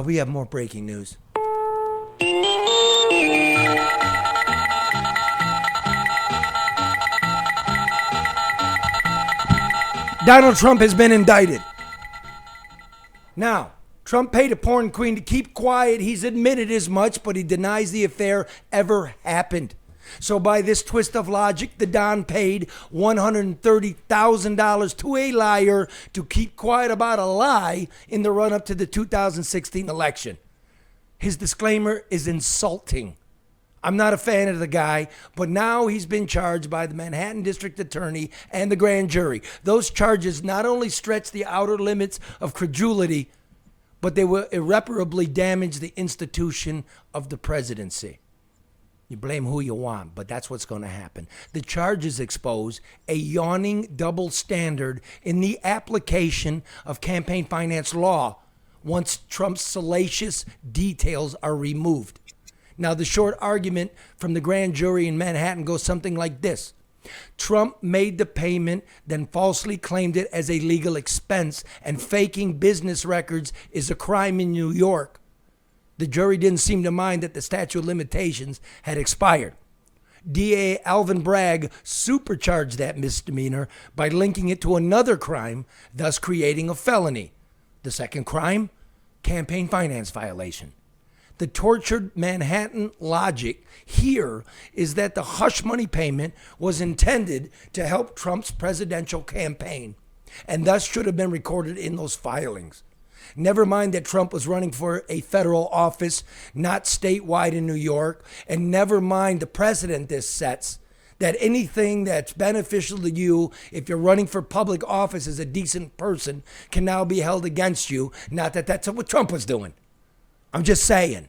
We have more breaking news. Donald Trump has been indicted. Now, Trump paid a porn queen to keep quiet. He's admitted as much, but he denies the affair ever happened. So by this twist of logic, the Don paid $130,000 to a liar to keep quiet about a lie in the run-up to the 2016 election. His disclaimer is insulting. I'm not a fan of the guy, but now he's been charged by the Manhattan District Attorney and the grand jury. Those charges not only stretch the outer limits of credulity, but they will irreparably damage the institution of the presidency. You blame who you want, but that's what's going to happen. The charges expose a yawning double standard in the application of campaign finance law once Trump's salacious details are removed. Now, the short argument from the grand jury in Manhattan goes something like this. Trump made the payment, then falsely claimed it as a legal expense, and faking business records is a crime in New York. The jury didn't seem to mind that the statute of limitations had expired. DA Alvin Bragg supercharged that misdemeanor by linking it to another crime, thus creating a felony. The second crime, campaign finance violation. The tortured Manhattan logic here is that the hush money payment was intended to help Trump's presidential campaign and thus should have been recorded in those filings. Never mind that Trump was running for a federal office, not statewide in New York, and never mind the precedent this sets, that anything that's beneficial to you if you're running for public office as a decent person can now be held against you. Not that that's what Trump was doing. I'm just saying.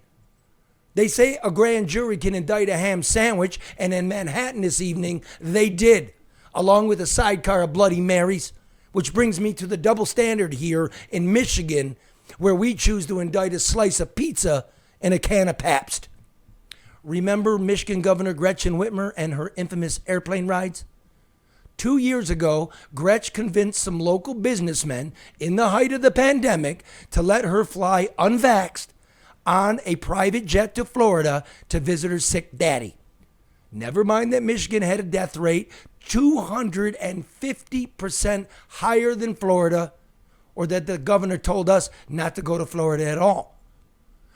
They say a grand jury can indict a ham sandwich, and in Manhattan this evening, they did, along with a sidecar of Bloody Marys, which brings me to the double standard here in Michigan, where we choose to indict a slice of pizza and a can of Pabst. Remember Michigan Governor Gretchen Whitmer and her infamous airplane rides? 2 years ago, Gretch convinced some local businessmen in the height of the pandemic to let her fly unvaxxed on a private jet to Florida to visit her sick daddy. Never mind that Michigan had a death rate 250% higher than Florida, or that the governor told us not to go to Florida at all.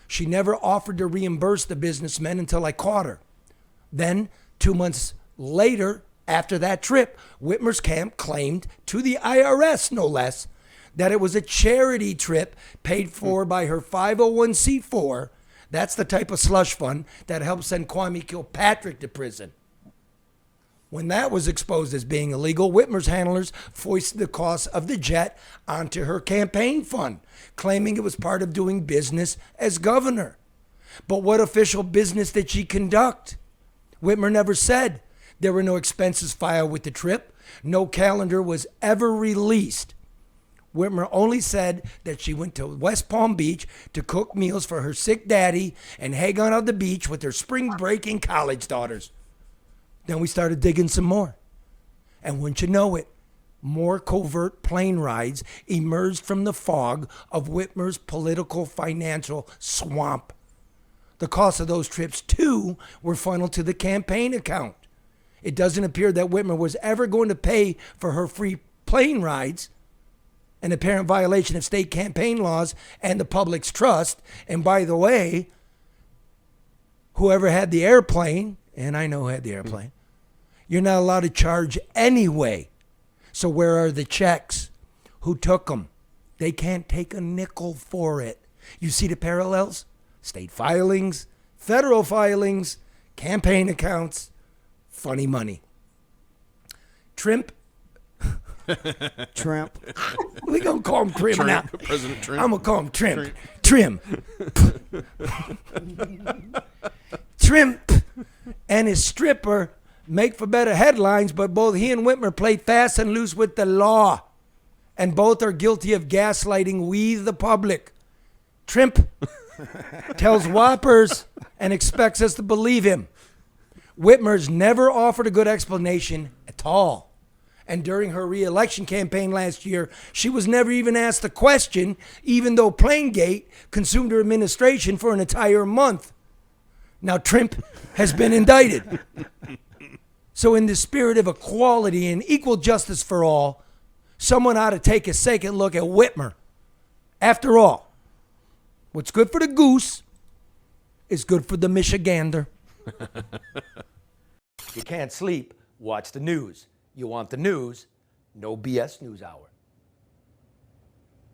She never offered to reimburse the businessmen until I caught her. Then, 2 months later, after that trip, Whitmer's camp claimed, to the IRS no less, that it was a charity trip paid for by her 501c4. That's the type of slush fund that helped send Kwame Kilpatrick to prison. When that was exposed as being illegal, Whitmer's handlers foisted the cost of the jet onto her campaign fund, claiming it was part of doing business as governor. But what official business did she conduct? Whitmer never said. There were no expenses filed with the trip. No calendar was ever released. Whitmer only said that she went to West Palm Beach to cook meals for her sick daddy and hang out on the beach with her spring-breaking college daughters. Then we started digging some more. And wouldn't you know it, more covert plane rides emerged from the fog of Whitmer's political financial swamp. The cost of those trips, too, were funneled to the campaign account. It doesn't appear that Whitmer was ever going to pay for her free plane rides, an apparent violation of state campaign laws and the public's trust. And by the way, whoever had the airplane, and I know who had the airplane, you're not allowed to charge anyway. So where are the checks? Who took them? They can't take a nickel for it. You see the parallels? State filings, federal filings, campaign accounts, funny money. Trimp. We gonna call him Trim now. President Trim. I'm gonna call him Trim. Trim and his stripper make for better headlines, but both he and Whitmer played fast and loose with the law, and both are guilty of gaslighting we the public. Trimp tells whoppers and expects us to believe him. Whitmer's never offered a good explanation at all. And during her re-election campaign last year, she was never even asked the question, even though Plaingate consumed her administration for an entire month. Now Trump has been indicted. So in the spirit of equality and equal justice for all, someone ought to take a second look at Whitmer. After all, what's good for the goose is good for the Michigan gander. You can't sleep, watch the news. You want the news, no BS News Hour.